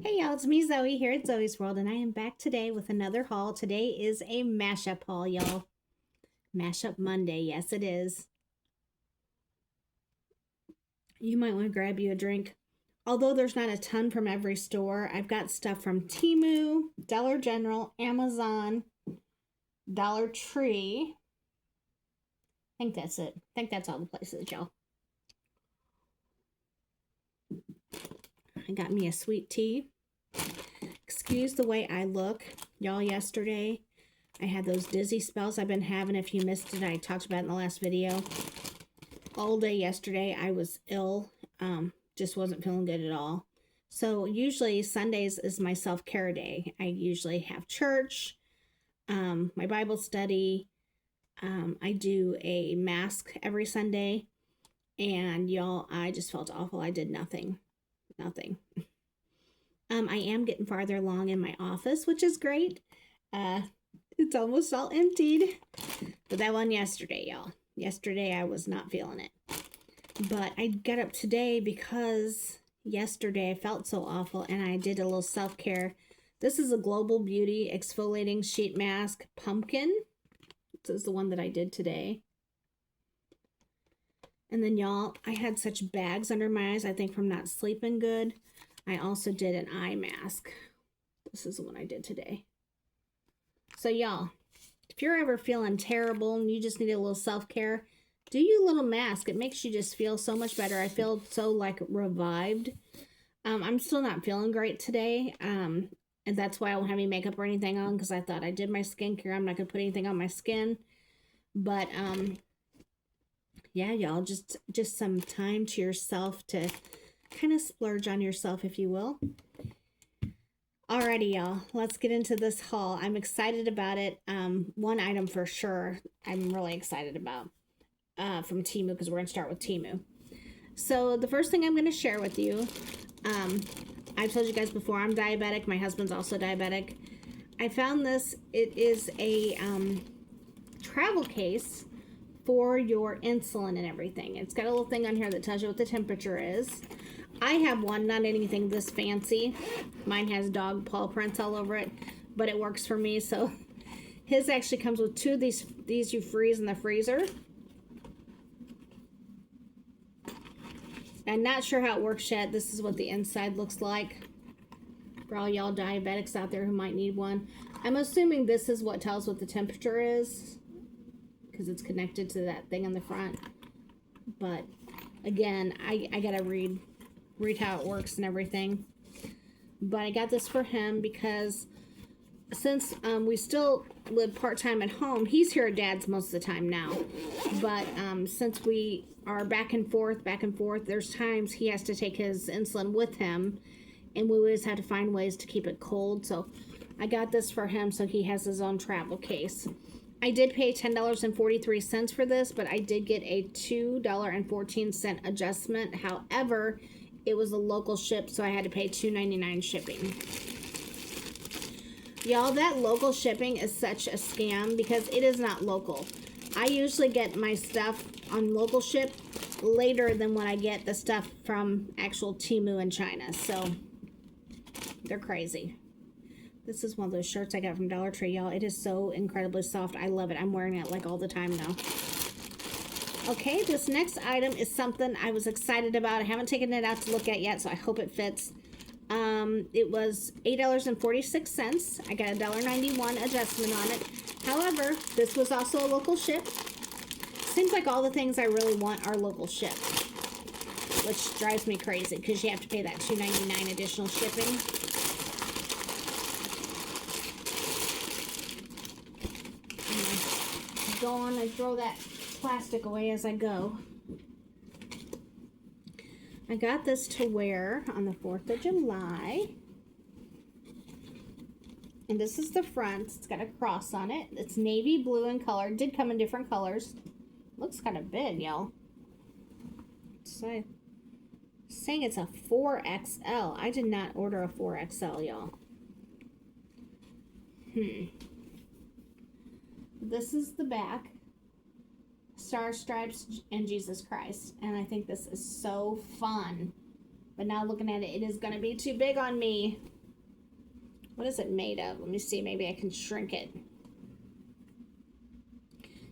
Hey y'all, it's me Zoe here at Zoe's World, and I am back today with another haul. Today is a mashup haul, y'all. Mashup Monday, yes it is. You might want to grab you a drink. Although there's not a ton from every store, I've got stuff from Temu, Dollar General, Amazon, Dollar Tree. I think that's it. I think that's all the places, y'all. I got me a sweet tea. Excuse the way I look. Y'all, yesterday I had those dizzy spells I've been having. If you missed it, I talked about it in the last video. All day yesterday I was ill. Just wasn't feeling good at all. So usually Sundays is my self-care day. I usually have church, my Bible study. I do a mask every Sunday. And y'all, I just felt awful. I did nothing. I am getting farther along in my office, which is great. It's almost all emptied. But that one yesterday, y'all. Yesterday I was not feeling it. But I got up today because yesterday I felt so awful and I did a little self-care. This is a Global Beauty Exfoliating Sheet Mask Pumpkin. This is the one that I did today. And then y'all, I had such bags under my eyes, I think from not sleeping good. I also did an eye mask. This is the one I did today. So y'all, if you're ever feeling terrible and you just need a little self-care, do you a little mask. It makes you just feel so much better. I feel so like revived. I'm still not feeling great today. And that's why I won't have any makeup or anything on, because I thought I did my skincare. I'm not gonna put anything on my skin. But yeah, y'all, just some time to yourself to kind of splurge on yourself, if you will. Alrighty, y'all, let's get into this haul. I'm excited about it. One item for sure I'm really excited about from Temu, because we're going to start with Temu. So the first thing I'm going to share with you, I've told you guys before, I'm diabetic. My husband's also diabetic. I found this. It is a travel case for your insulin and everything. It's got a little thing on here that tells you what the temperature is. I have one, not anything this fancy. Mine has dog paw prints all over it, but it works for me. So his actually comes with two of these you freeze in the freezer. I'm not sure how it works yet. This is what the inside looks like for all y'all diabetics out there who might need one. I'm assuming this is what tells what the temperature is, because it's connected to that thing on the front. But again, I gotta read how it works and everything. But I got this for him because since we still live part-time at home, he's here at Dad's most of the time now. But since we are back and forth, there's times he has to take his insulin with him, and we always have to find ways to keep it cold. So I got this for him so he has his own travel case. I did pay $10.43 for this, but I did get a $2.14 adjustment. However, it was a local ship, so I had to pay $2.99 shipping. Y'all, that local shipping is such a scam because it is not local. I usually get my stuff on local ship later than when I get the stuff from actual Temu in China. So they're crazy. This is one of those shirts I got from Dollar Tree, y'all. It is so incredibly soft. I love it. I'm wearing it like all the time now. Okay, this next item is something I was excited about. I haven't taken it out to look at yet, so I hope it fits. It was $8.46. I got a $1.91 adjustment on it. However, this was also a local ship. Seems like all the things I really want are local ship, which drives me crazy because you have to pay that $2.99 additional shipping. Go on and throw that plastic away as I go. I got this to wear on the 4th of July. And this is the front. It's got a cross on it. It's navy blue in color. It did come in different colors. Looks kind of big, y'all. So saying it's a 4XL. I did not order a 4XL, y'all. This is the back. Star Stripes and Jesus Christ. And I think this is so fun. But now looking at it, it is going to be too big on me. What is it made of? Let me see. Maybe I can shrink it.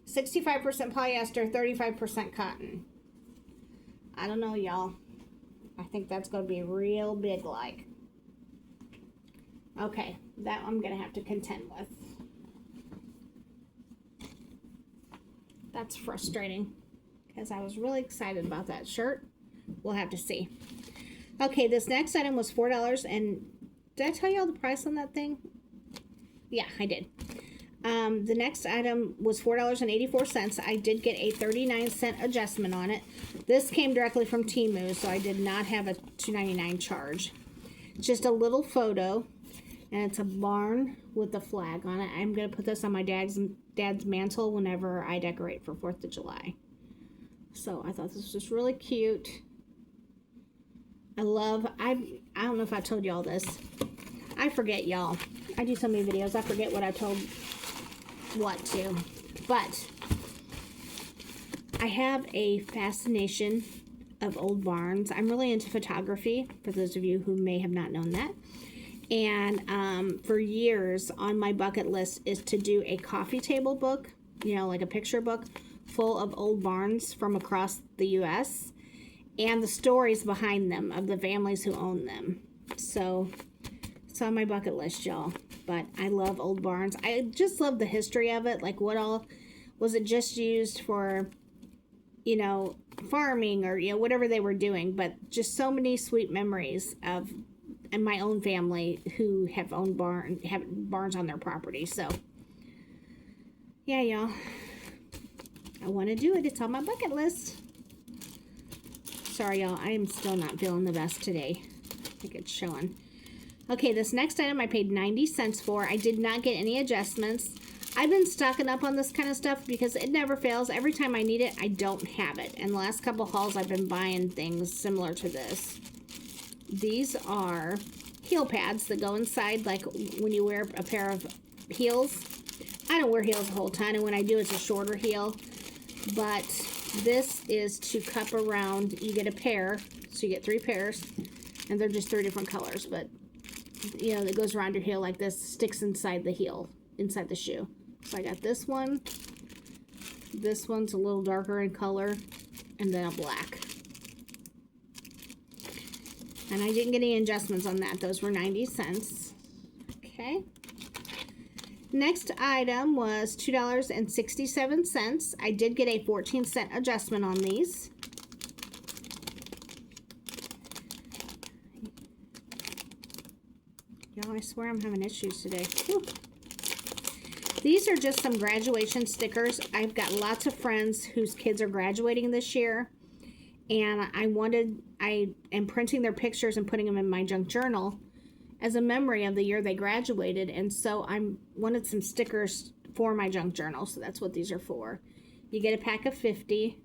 65% polyester, 35% cotton. I don't know, y'all. I think that's going to be real big like. Okay, that I'm going to have to contend with. That's frustrating because I was really excited about that shirt. We'll have to see. Okay, this next item was $4, and did I tell you all the price on that thing? Yeah, I did. The next item was $4.84. I did get a 39-cent adjustment on it. This came directly from Temu, so I did not have a $2.99 charge. It's just a little photo, and it's a barn with a flag on it. I'm going to put this on my dad's mantle whenever I decorate for 4th of July. So I thought this was just really cute. I don't know if I told y'all this. I forget, y'all. I do so many videos, I forget what I told what to. But I have a fascination of old barns. I'm really into photography, for those of you who may have not known that. And for years on my bucket list is to do a coffee table book, you know, like a picture book full of old barns from across the U.S. and the stories behind them of the families who own them. So it's on my bucket list, y'all. But I love old barns. I just love the history of it. Like, what all was it just used for, you know, farming or, you know, whatever they were doing. But just so many sweet memories of and my own family who have owned barns on their property. So yeah, y'all, I want to do it. It's on my bucket list. Sorry, y'all, I am still not feeling the best today. I think it's showing. Okay, this next item I paid 90 cents for. I did not get any adjustments. I've been stocking up on this kind of stuff because it never fails. Every time I need it, I don't have it. And the last couple hauls, I've been buying things similar to this. These are heel pads that go inside, like when you wear a pair of heels. I don't wear heels a whole ton, and when I do, it's a shorter heel. But this is to cup around. You get a pair, so you get 3 pairs, and they're just 3 different colors. But, you know, it goes around your heel like this, sticks inside the heel, inside the shoe. So I got this one. This one's a little darker in color, and then a black. And I didn't get any adjustments on that. Those were 90 cents. Okay. Next item was $2.67. I did get a 14-cent adjustment on these. Y'all, I swear I'm having issues today. Whew. These are just some graduation stickers. I've got lots of friends whose kids are graduating this year. And I am printing their pictures and putting them in my junk journal as a memory of the year they graduated. And so I wanted some stickers for my junk journal. So that's what these are for. You get a pack of 50.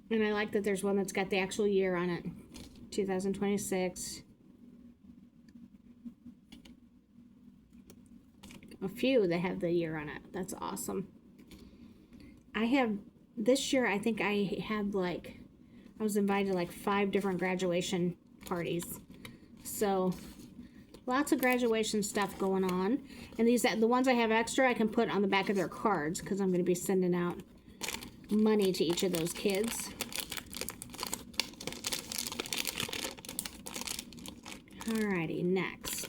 And I like that there's one that's got the actual year on it. 2026. A few that have the year on it. That's awesome. This year, I think I had I was invited to 5 different graduation parties. So, lots of graduation stuff going on. And the ones I have extra, I can put on the back of their cards because I'm going to be sending out money to each of those kids. Alrighty, next.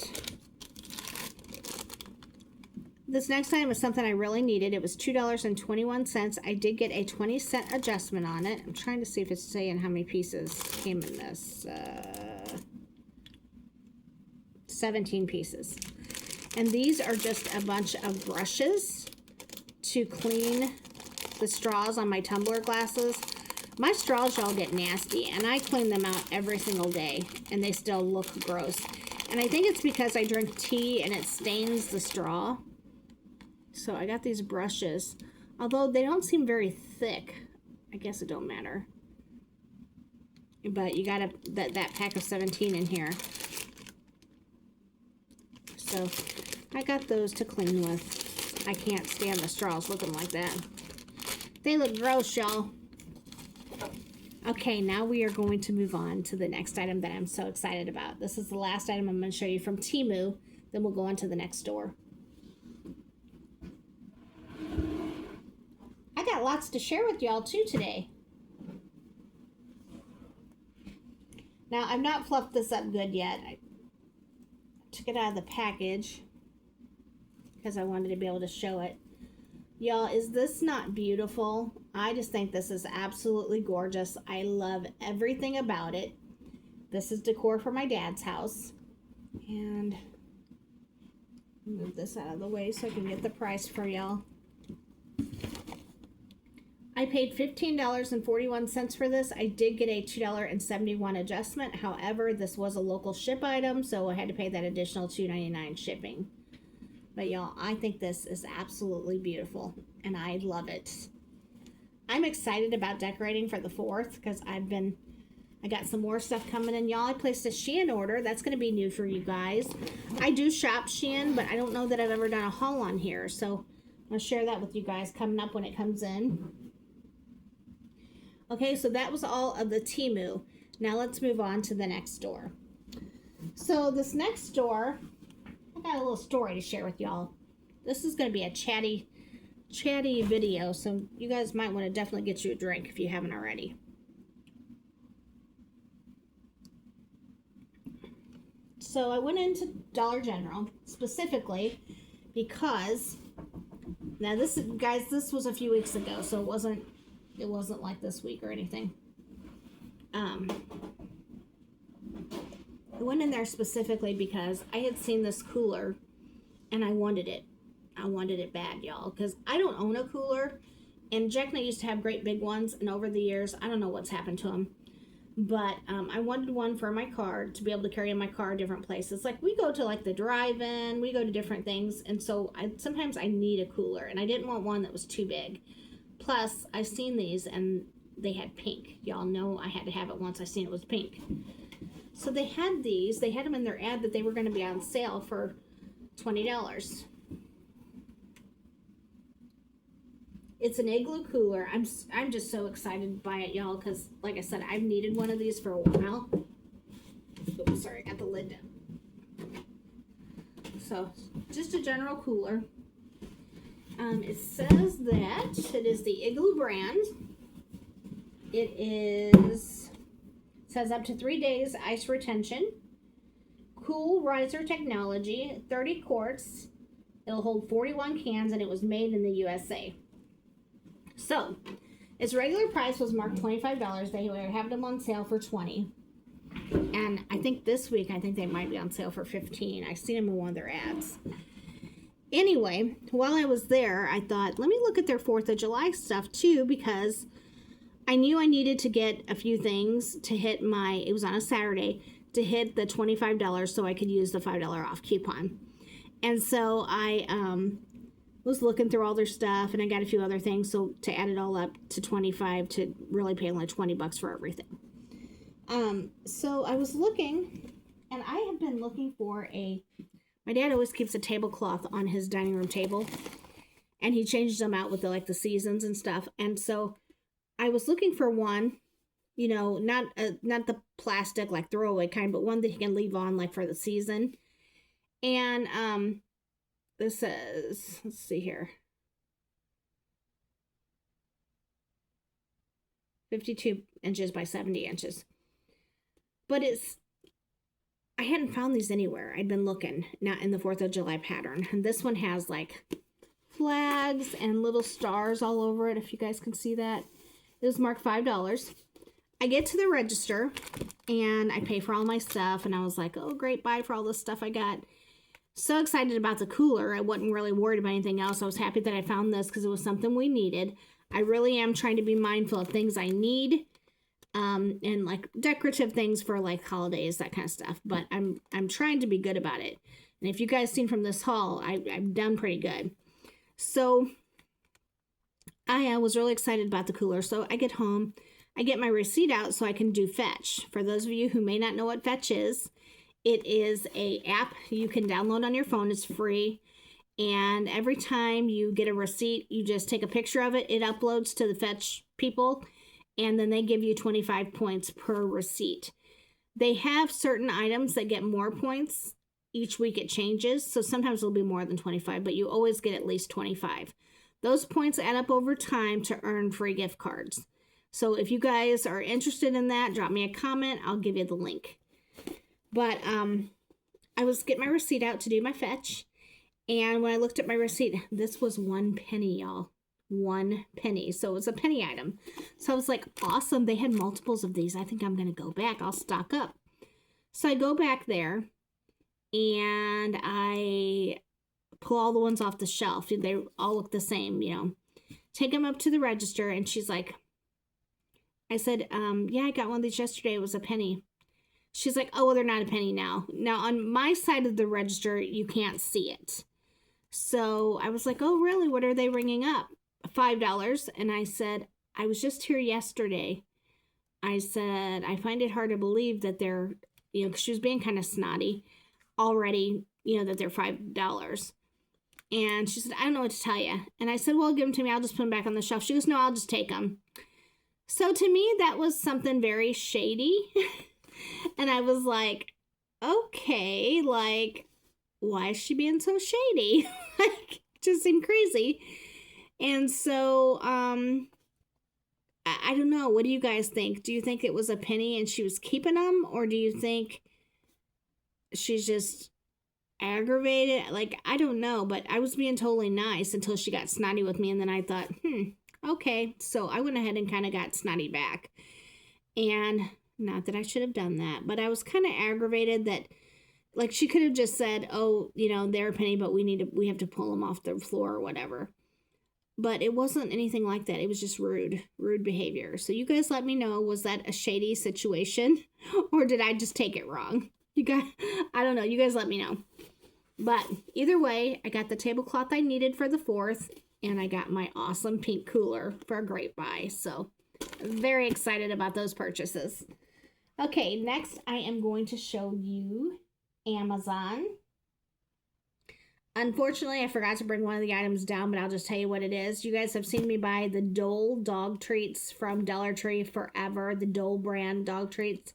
This next item is something I really needed. It was $2.21. I did get a 20-cent adjustment on it. I'm trying to see if it's saying how many pieces came in this. 17 pieces. And these are just a bunch of brushes to clean the straws on my tumbler glasses. My straws, y'all, get nasty, and I clean them out every single day, and they still look gross. And I think it's because I drink tea and it stains the straw. So I got these brushes. Although they don't seem very thick, I guess it don't matter. But you got that pack of 17 in here. So I got those to clean with. I can't stand the straws looking like that. They look gross, y'all. Okay, now we are going to move on to the next item that I'm so excited about. This is the last item I'm going to show you from Temu. Then we'll go on to the next store. I got lots to share with y'all too today. Now, I've not fluffed this up good yet. I took it out of the package because I wanted to be able to show it. Y'all, is this not beautiful? I just think this is absolutely gorgeous. I love everything about it. This is decor for my dad's house. And move this out of the way so I can get the price for y'all. I paid $15.41 for this. I did get a $2.71 adjustment. However, this was a local ship item, so I had to pay that additional $2.99 shipping. But y'all, I think this is absolutely beautiful, and I love it. I'm excited about decorating for the 4th because I got some more stuff coming in, y'all. I placed a Shein order. That's going to be new for you guys. I do shop Shein, but I don't know that I've ever done a haul on here, so I'll share that with you guys coming up when it comes in. Okay, so that was all of the Temu. Now let's move on to the next store. So this next store, I got a little story to share with y'all. This is going to be a chatty video, so you guys might want to definitely get you a drink if you haven't already. So I went into Dollar General specifically because, now this, guys, this was a few weeks ago, so it wasn't like this week or anything. I went in there specifically because I had seen this cooler and I wanted it. I wanted it bad, y'all, because I don't own a cooler, and Jack and I used to have great big ones, and over the years, I don't know what's happened to them, but I wanted one for my car to be able to carry in my car different places. Like, we go to like the drive-in, we go to different things, and so sometimes I need a cooler, and I didn't want one that was too big. Plus, I've seen these, and they had pink. Y'all know I had to have it once I seen it was pink. So they had these. They had them in their ad that they were going to be on sale for $20. It's an igloo cooler. I'm just so excited by it, y'all, because, like I said, I've needed one of these for a while. Oops, sorry, I got the lid down. So, just a general cooler. It says that it is the Igloo brand. It says up to 3 days ice retention. Cool riser technology, 30 quarts. It'll hold 41 cans, and it was made in the USA. So, its regular price was marked $25. They were having them on sale for $20. And I think this week, I think they might be on sale for $15. I've seen them in one of their ads. Anyway, while I was there, I thought, let me look at their 4th of July stuff too, because I knew I needed to get a few things to hit it was on a Saturday, to hit the $25 so I could use the $5 off coupon. And so I was looking through all their stuff, and I got a few other things, so to add it all up to $25 to really pay only $20 for everything. So I was looking, and I have been looking for my dad always keeps a tablecloth on his dining room table, and he changes them out with the seasons and stuff. And so I was looking for one, not the plastic like throwaway kind, but one that he can leave on like for the season. And this says, let's see here, 52 inches by 70 inches. But I hadn't found these anywhere. I'd been looking, not in the 4th of July pattern. And this one has like flags and little stars all over it, if you guys can see that. It was marked $5. I get to the register and I pay for all my stuff, and I was like, oh, great, bye for all this stuff I got. So excited about the cooler. I wasn't really worried about anything else. I was happy that I found this because it was something we needed. I really am trying to be mindful of things I need. And like decorative things for like holidays, that kind of stuff. But I'm trying to be good about it. And if you guys seen from this haul, I've done pretty good. So I was really excited about the cooler. So I get home, I get my receipt out so I can do Fetch. For those of you who may not know what Fetch is, it is an app you can download on your phone. It's free. And every time you get a receipt, you just take a picture of it. It uploads to the Fetch people. and then they give you 25 points per receipt. They have certain items that get more points. Each week it changes, so sometimes it'll be more than 25, but you always get at least 25. Those points add up over time to earn free gift cards. So if you guys are interested in that, drop me a comment. I'll give you the link. But I was getting my receipt out to do my fetch, and when I looked at my receipt, this was 1 penny, y'all. 1 penny. So it was a penny item. So I was like, awesome. They had multiples of these. I think I'm going to go back. I'll stock up. So I go back there and I pull all the ones off the shelf. They all look the same, you know. Take them up to the register, and she's like, I said, yeah, I got one of these yesterday. It was a penny. She's like, oh, well, they're not a penny now. Now, on my side of the register, you can't see it. So I was like, oh, really? What are they ringing up? $5. And I said, I was just here yesterday. I said, I find it hard to believe that they're, you know, 'cause she was being kind of snotty already, you know, that they're $5. And she said, I don't know what to tell you. And I said, well, give them to me. I'll just put them back on the shelf. She goes, no, I'll just take them. So to me, that was something very shady. And I was like, okay, like, why is she being so shady? Like, it just seemed crazy. And so, I don't know. What do you guys think? Do you think it was a penny and she was keeping them? Or do you think she's just aggravated? Like, I don't know. But I was being totally nice until she got snotty with me. And then I thought, okay. So I went ahead and kind of got snotty back. And not that I should have done that, but I was kind of aggravated that, like, she could have just said, oh, you know, they're a penny, but we have to pull them off the floor or whatever. But it wasn't anything like that. It was just rude behavior. So you guys let me know, was that a shady situation or did I just take it wrong? You guys, I don't know. You guys let me know. But either way, I got the tablecloth I needed for the 4th, and I got my awesome pink cooler for a great buy. So very excited about those purchases. Okay, next I am going to show you Amazon. Unfortunately, I forgot to bring one of the items down, but I'll just tell you what it is. You guys have seen me buy the Dole dog treats from Dollar Tree forever, the Dole brand dog treats.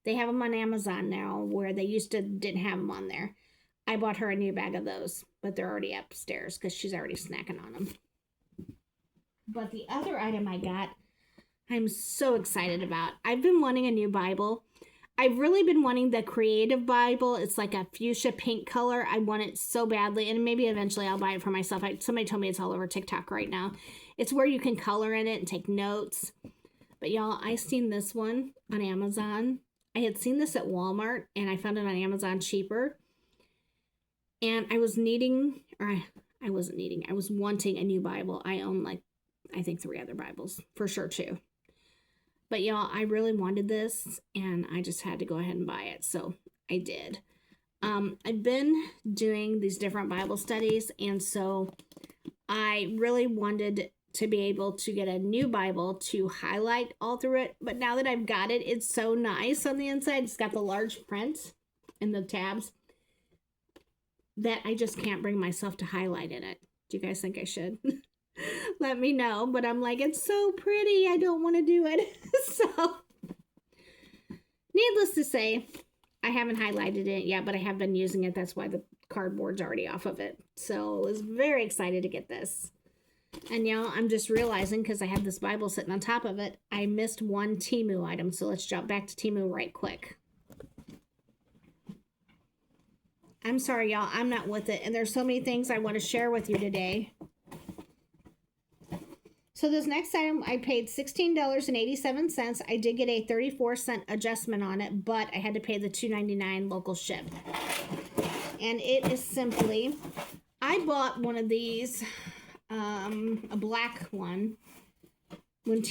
They have them on Amazon now, where they used to didn't have them on there. I bought her a new bag of those, but they're already upstairs because she's already snacking on them. But the other item I got, I'm so excited about. I've been wanting a new Bible. I've really been wanting the Creative Bible. It's like a fuchsia pink color. I want it so badly, and maybe eventually I'll buy it for myself. Somebody told me it's all over TikTok right now. It's where you can color in it and take notes. But y'all, I seen this one on Amazon. I had seen this at Walmart, and I found it on Amazon cheaper. And I was needing, or I wasn't needing, I was wanting a new Bible. I own, like, I think 3 other Bibles, for sure, too. But y'all, I really wanted this, and I just had to go ahead and buy it, so I did. I've been doing these different Bible studies, and so I really wanted to be able to get a new Bible to highlight all through it. But now that I've got it, it's so nice on the inside. It's got the large print and the tabs that I just can't bring myself to highlight in it. Do you guys think I should? Let me know. But I'm like, it's so pretty. I don't want to do it. So, needless to say, I haven't highlighted it yet, but I have been using it. That's why the cardboard's already off of it. So, I was very excited to get this. And y'all, I'm just realizing, because I had this Bible sitting on top of it, I missed one Temu item. So, let's jump back to Temu right quick. I'm sorry, y'all. I'm not with it. And there's so many things I want to share with you today. So this next item, I paid $16.87. I did get a 34-cent adjustment on it, but I had to pay the $2.99 local ship. And it is simply, I bought one of these, a black one, when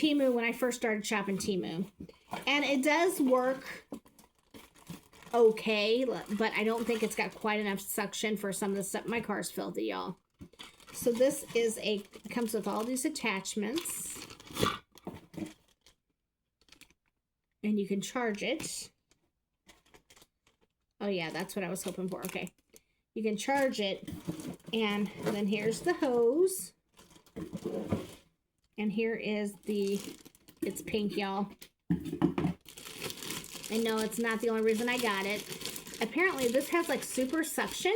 I first started shopping Temu. And it does work okay, but I don't think it's got quite enough suction for some of the stuff. My car's filthy, y'all. So this is comes with all these attachments. And you can charge it. Oh yeah, that's what I was hoping for. Okay. You can charge it. And then here's the hose. And here is the It's pink, y'all. I know it's not the only reason I got it. Apparently, this has like super suction,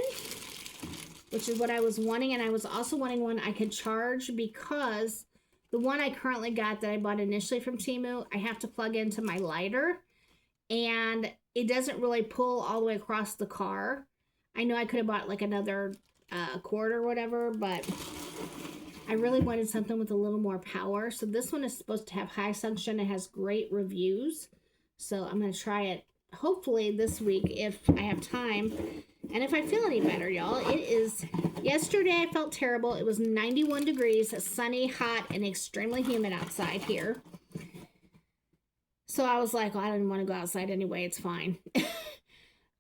which is what I was wanting. And I was also wanting one I could charge, because the one I currently got that I bought initially from Temu, I have to plug into my lighter. And it doesn't really pull all the way across the car. I know I could have bought like another cord or whatever, but I really wanted something with a little more power. So this one is supposed to have high suction. It has great reviews. So I'm going to try it hopefully this week if I have time. And if I feel any better, y'all. It is, yesterday I felt terrible. It was 91 degrees, sunny, hot, and extremely humid outside here. So I was like, well, I didn't want to go outside anyway. It's fine.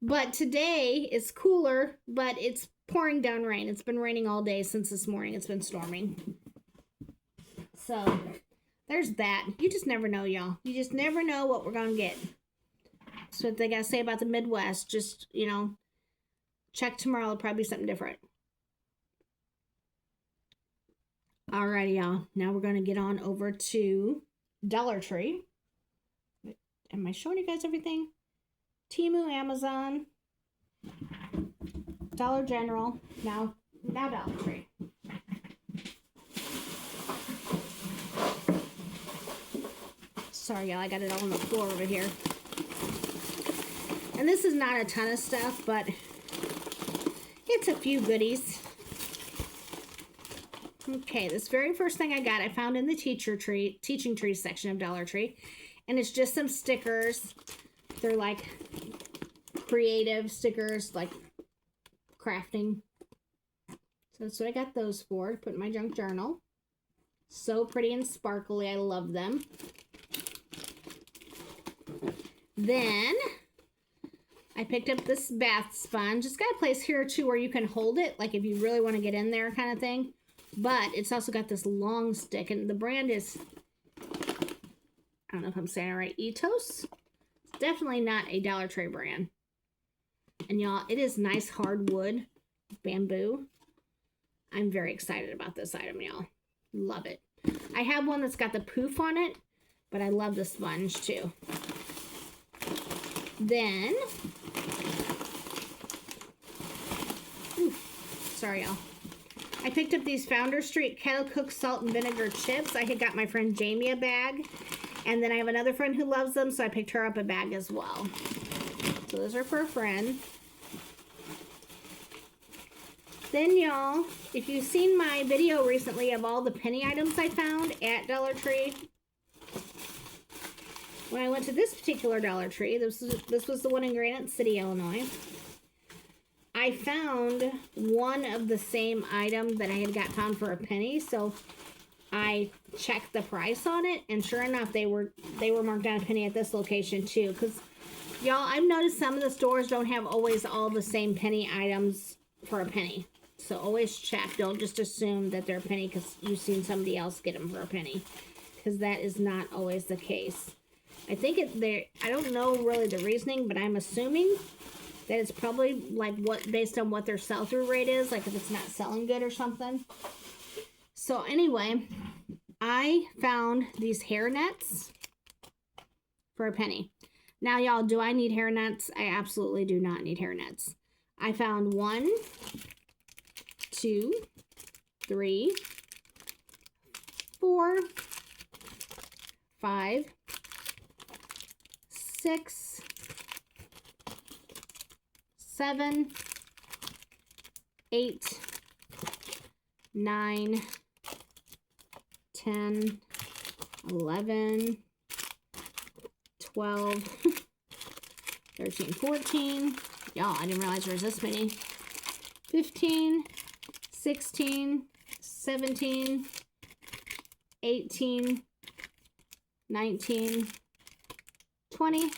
But today it's cooler, but it's pouring down rain. It's been raining all day since this morning. It's been storming. So there's that. You just never know, y'all. You just never know what we're going to get. So what they got to say about the Midwest, just, you know, check tomorrow. It'll probably be something different. Alrighty, y'all. Now we're going to get on over to Dollar Tree. Am I showing you guys everything? Temu, Amazon, Dollar General, now Dollar Tree. Sorry, y'all, I got it all on the floor over here. And this is not a ton of stuff, but it's a few goodies. Okay, this very first thing I got, I found in the teaching tree section of Dollar Tree. And it's just some stickers. They're like creative stickers, like crafting. So that's what I got those for, to put in my junk journal. So pretty and sparkly. I love them. Then I picked up this bath sponge. It's got a place here too where you can hold it, like if you really want to get in there kind of thing. But it's also got this long stick, and the brand is, I don't know if I'm saying it right, Etos. It's definitely not a Dollar Tree brand. And y'all, it is nice hardwood bamboo. I'm very excited about this item, y'all. Love it. I have one that's got the poof on it, but I love the sponge too. Then, sorry y'all. I picked up these Founder Street Kettle Cooked Salt and Vinegar Chips. I had got my friend Jamie a bag. And then I have another friend who loves them, so I picked her up a bag as well. So those are for a friend. Then, y'all, if you've seen my video recently of all the penny items I found at Dollar Tree, when I went to this particular Dollar Tree, this was the one in Granite City, Illinois, I found one of the same item that I had got found for a penny, so I checked the price on it, and sure enough, they were marked down a penny at this location too. Because, y'all, I've noticed some of the stores don't have always all the same penny items for a penny. So always check. Don't just assume that they're a penny because you've seen somebody else get them for a penny. Because that is not always the case. I think I don't know really the reasoning, but I'm assuming that it's probably like based on what their sell-through rate is, like if it's not selling good or something. So anyway, I found these hair nets for a penny. Now, y'all, do I need hair nets? I absolutely do not need hair nets. I found 1, 2, 3, 4, 5, 6, 7, 8, 9, 10, 11, 12, 13, 14. Y'all, I didn't realize there was this many. 15, 16, 17, 18, 19, 20.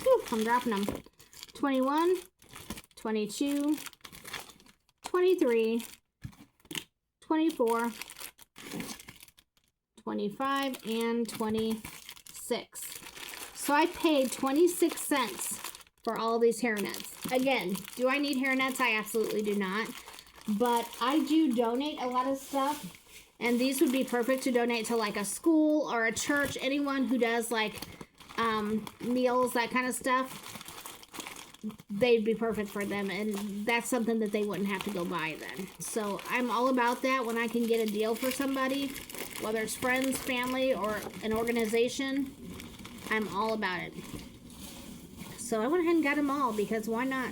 Whew, I'm dropping them. 21, 22, 23, 24, 25, and 26. So I paid 26 cents for all these hair nets. Again, do I need hair nets? I absolutely do not. But I do donate a lot of stuff And these would be perfect to donate to like a school or a church, anyone who does like meals, that kind of stuff. They'd be perfect for them, and that's something that they wouldn't have to go buy then. So I'm all about that when I can get a deal for somebody, whether it's friends, family, or an organization. I'm all about it. So I went ahead and got them all because why not?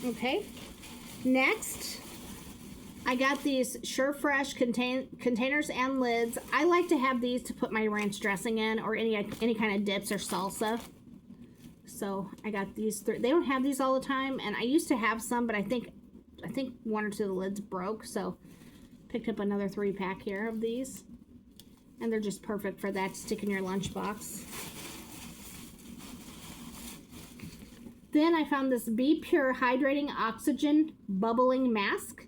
Okay. Next, I got these Sure Fresh containers and lids. I like to have these to put my ranch dressing in or any kind of dips or salsa. So I got these three. They don't have these all the time, and I used to have some, but I think one or two of the lids broke, so picked up another 3-pack here of these, and they're just perfect for that to stick in your lunchbox. Then I found this Be Pure Hydrating Oxygen Bubbling Mask,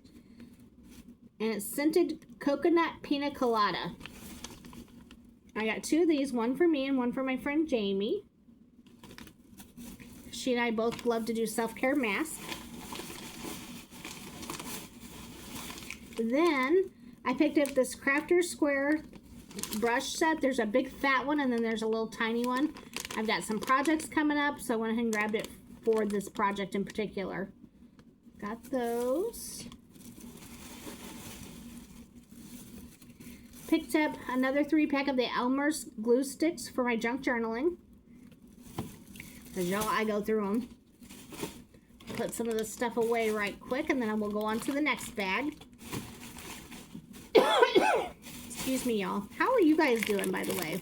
and it's scented coconut pina colada. I got 2 of these, one for me and one for my friend Jamie. She and I both love to do self-care masks. Then I picked up this Crafter Square brush set. There's a big fat one and then there's a little tiny one. I've got some projects coming up, so I went ahead and grabbed it for this project in particular. Got those. Picked up another 3-pack of the Elmer's glue sticks for my junk journaling. Because y'all, I go through them. Put some of this stuff away right quick, and then I will go on to the next bag. Excuse me, y'all. How are you guys doing, by the way?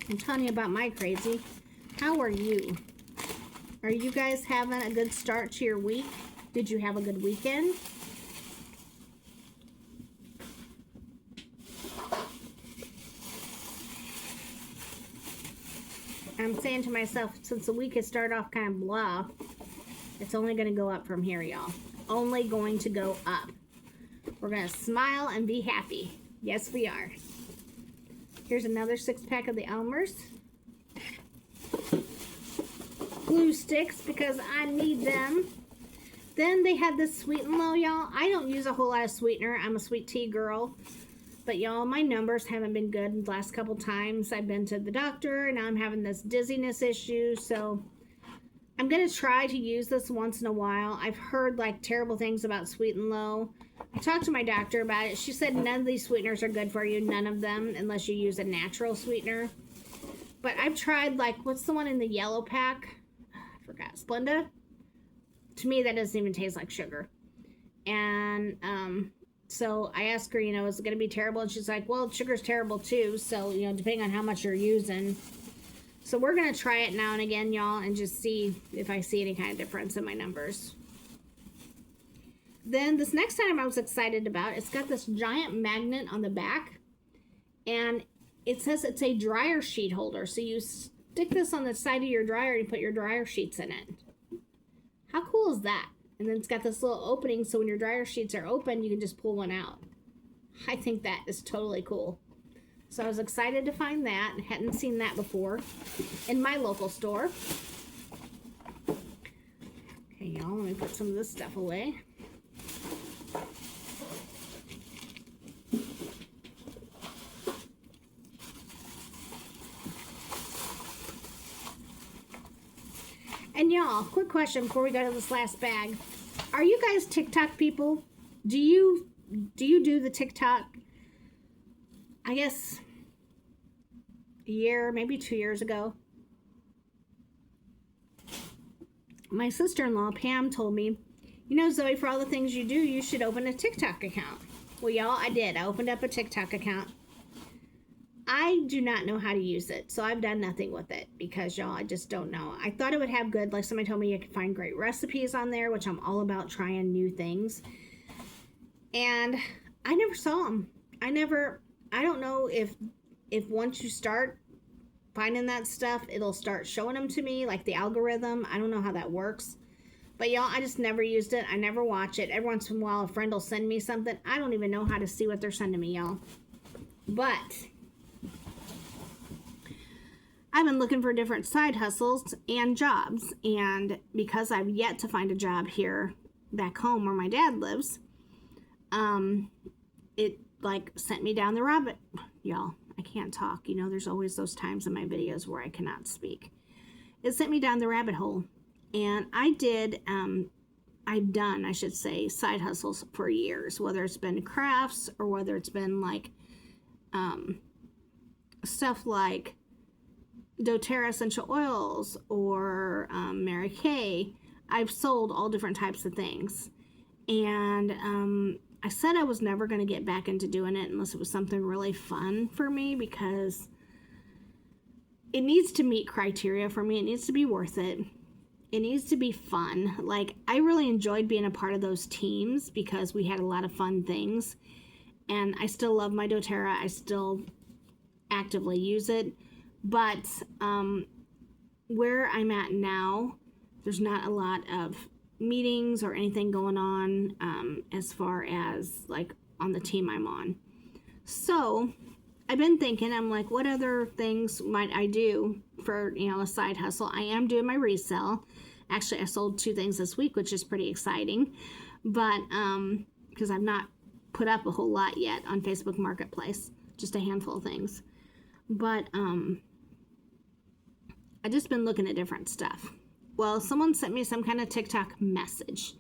I'm telling you about my crazy. How are you? Are you guys having a good start to your week? Did you have a good weekend? I'm saying to myself, since the week has started off kind of blah, it's only going to go up from here, y'all. Only going to go up. We're going to smile and be happy. Yes, we are. Here's another 6-pack of the Elmer's glue sticks because I need them. Then they had this Sweet and Low, y'all. I don't use a whole lot of sweetener. I'm a sweet tea girl. But y'all, my numbers haven't been good the last couple times. I've been to the doctor, and now I'm having this dizziness issue. So I'm going to try to use this once in a while. I've heard like terrible things about Sweet and Low. I talked to my doctor about it. She said none of these sweeteners are good for you. None of them, unless you use a natural sweetener. But I've tried like, what's the one in the yellow pack? I forgot. Splenda? To me, that doesn't even taste like sugar. And, so I asked her, you know, is it going to be terrible? And she's like, well, sugar's terrible too. So, you know, depending on how much you're using. So we're going to try it now and again, y'all, and just see if I see any kind of difference in my numbers. Then this next item I was excited about, it's got this giant magnet on the back. And it says it's a dryer sheet holder. So you stick this on the side of your dryer and put your dryer sheets in it. How cool is that? And then it's got this little opening, so when your dryer sheets are open, you can just pull one out. I think that is totally cool. So I was excited to find that. Hadn't seen that before in my local store. Okay, y'all, let me put some of this stuff away. And y'all, quick question before we go to this last bag. Are you guys TikTok people? Do you do the TikTok? I guess a year, maybe 2 years ago. My sister-in-law, Pam, told me, you know, Zoe, for all the things you do, you should open a TikTok account. Well, y'all, I did. I opened up a TikTok account. I do not know how to use it, so I've done nothing with it because, y'all, I just don't know. I thought it would have good, like somebody told me you could find great recipes on there, which I'm all about trying new things. And I never saw them. I don't know if once you start finding that stuff, it'll start showing them to me, like the algorithm. I don't know how that works. But, y'all, I just never used it. I never watch it. Every once in a while, a friend will send me something. I don't even know how to see what they're sending me, y'all. But I've been looking for different side hustles and jobs, and because I've yet to find a job here back home where my dad lives, it like sent me down the rabbit. Y'all, I can't talk. You know, there's always those times in my videos where I cannot speak. It sent me down the rabbit hole. And I've done, I should say, side hustles for years, whether it's been crafts or whether it's been like stuff like doTERRA essential oils or Mary Kay. I've sold all different types of things. And I said I was never going to get back into doing it unless it was something really fun for me, because it needs to meet criteria for me. It needs to be worth it. It needs to be fun. Like, I really enjoyed being a part of those teams because we had a lot of fun things. And I still love my doTERRA. I still actively use it. But where I'm at now, there's not a lot of meetings or anything going on as far as like on the team I'm on. So I've been thinking, I'm like, what other things might I do for, you know, a side hustle? I am doing my resale. Actually, I sold 2 things this week, which is pretty exciting. But because I've not put up a whole lot yet on Facebook Marketplace, just a handful of things. But I've just been looking at different stuff. Well, someone sent me some kind of TikTok message.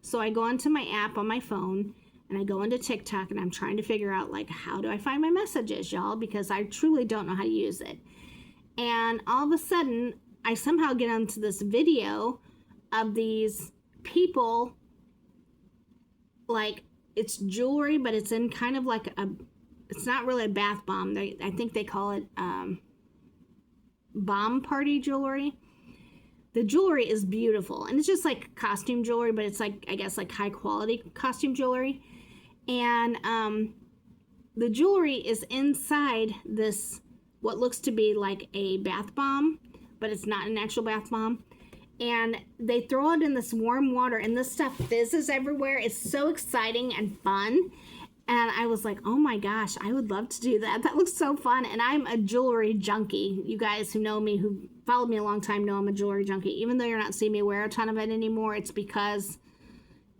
So I go into my app on my phone and I go into TikTok and I'm trying to figure out, like, how do I find my messages, y'all? Because I truly don't know how to use it. And all of a sudden, I somehow get onto this video of these people, like, it's jewelry, but it's in kind of like it's not really a bath bomb. I think they call it bomb party jewelry. The jewelry is beautiful, and it's just like costume jewelry, but it's like, I guess, like high quality costume jewelry. And the jewelry is inside this, what looks to be like a bath bomb, but it's not an actual bath bomb. And they throw it in this warm water, and this stuff fizzes everywhere. It's so exciting and fun. And I was like, oh my gosh, I would love to do that. That looks so fun. And I'm a jewelry junkie. You guys who know me, who followed me a long time, know I'm a jewelry junkie. Even though you're not seeing me wear a ton of it anymore, it's because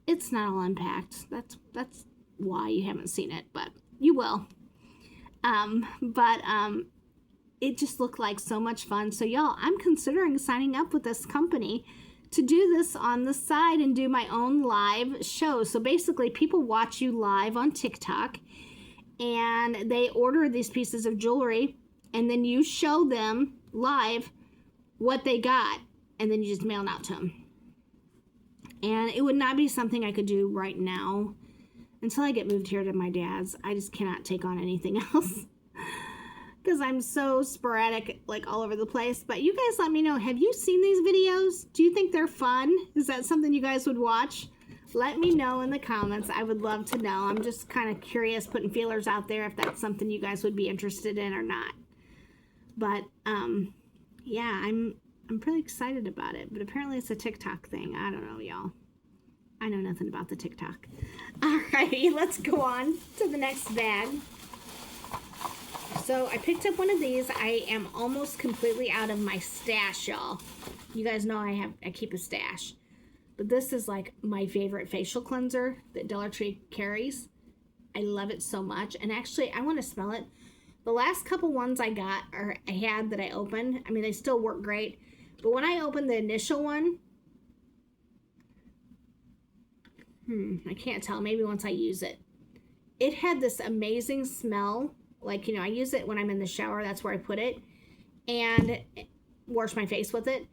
it's not all unpacked. That's why you haven't seen it, but you will. It just looked like so much fun. So y'all, I'm considering signing up with this company to do this on the side and do my own live show. So basically, people watch you live on TikTok and they order these pieces of jewelry, and then you show them live what they got, and then you just mail it out to them. And it would not be something I could do right now until I get moved here to my dad's. I just cannot take on anything else because I'm so sporadic, like all over the place. But you guys let me know, have you seen these videos? Do you think they're fun? Is that something you guys would watch? Let me know in the comments. I would love to know. I'm just kind of curious, putting feelers out there if that's something you guys would be interested in or not. But yeah, I'm pretty excited about it. But apparently it's a TikTok thing. I don't know, y'all. I know nothing about the TikTok. Alrighty, let's go on to the next bag. So I picked up one of these. I am almost completely out of my stash, y'all. You guys know I keep a stash. But this is like my favorite facial cleanser that Dollar Tree carries. I love it so much. And actually, I want to smell it. The last couple ones I got, or I had that I opened, I mean, they still work great. But when I opened the initial one, I can't tell. Maybe once I use it. It had this amazing smell. Like, you know, I use it when I'm in the shower. That's where I put it. And wash my face with it.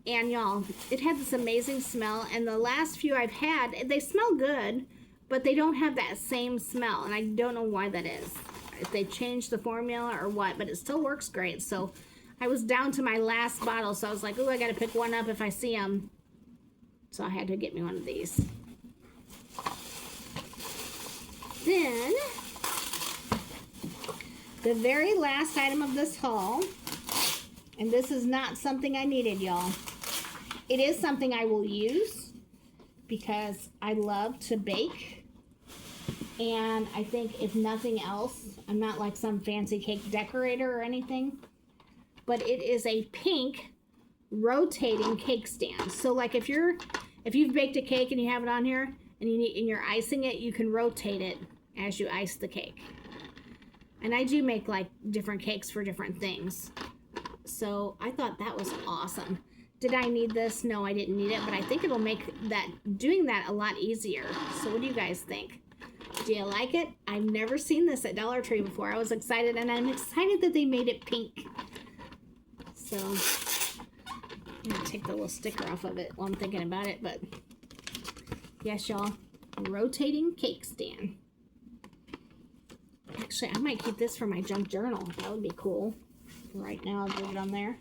And y'all, it had this amazing smell. And the last few I've had, they smell good, but they don't have that same smell. And I don't know why that is. If they changed the formula or what, but it still works great. So I was down to my last bottle. So I was like, oh, I got to pick one up if I see them. So I had to get me one of these. Then, the very last item of this haul, and this is not something I needed, y'all. It is something I will use because I love to bake. And I think if nothing else, I'm not like some fancy cake decorator or anything, but it is a pink rotating cake stand. So like if you've baked a cake and you have it on here, and you're icing it, you can rotate it as you ice the cake. And I do make like different cakes for different things. So I thought that was awesome. Did I need this? No, I didn't need it, but I think it'll make doing that a lot easier. So what do you guys think? Do you like it? I've never seen this at Dollar Tree before. I was excited, and I'm excited that they made it pink. So I'm gonna take the little sticker off of it while I'm thinking about it, but yes, y'all, rotating cake stand. Actually, I might keep this for my junk journal. That would be cool. Right now, I'll put it on there.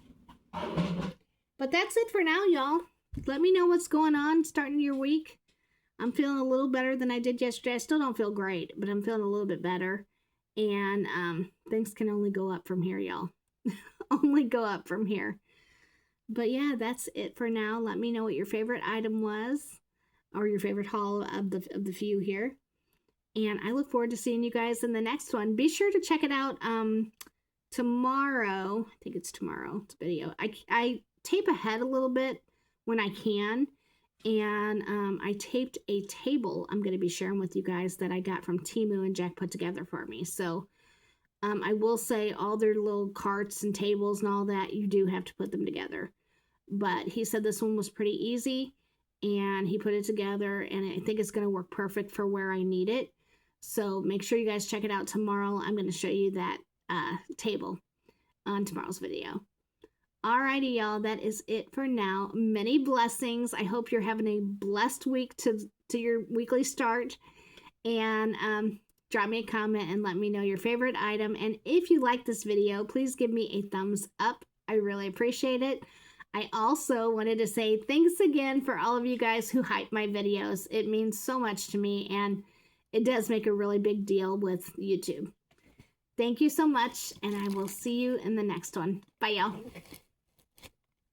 But that's it for now, y'all. Let me know what's going on starting your week. I'm feeling a little better than I did yesterday. I still don't feel great, but I'm feeling a little bit better. And things can only go up from here, y'all. Only go up from here. But yeah, that's it for now. Let me know what your favorite item was, or your favorite haul of the few here. And I look forward to seeing you guys in the next one. Be sure to check it out tomorrow. I think it's tomorrow. It's a video. I tape ahead a little bit when I can. And I taped a table I'm going to be sharing with you guys that I got from Temu and Jack put together for me. So I will say all their little carts and tables and all that, you do have to put them together. But he said this one was pretty easy, and he put it together, and I think it's going to work perfect for where I need it. So make sure you guys check it out tomorrow. I'm going to show you that table on tomorrow's video. Alrighty, y'all, that is it for now. Many blessings. I hope you're having a blessed week to your weekly start. And drop me a comment and let me know your favorite item. And if you like this video, please give me a thumbs up. I really appreciate it. I also wanted to say thanks again for all of you guys who hype my videos. It means so much to me, and it does make a really big deal with YouTube. Thank you so much, and I will see you in the next one. Bye, y'all.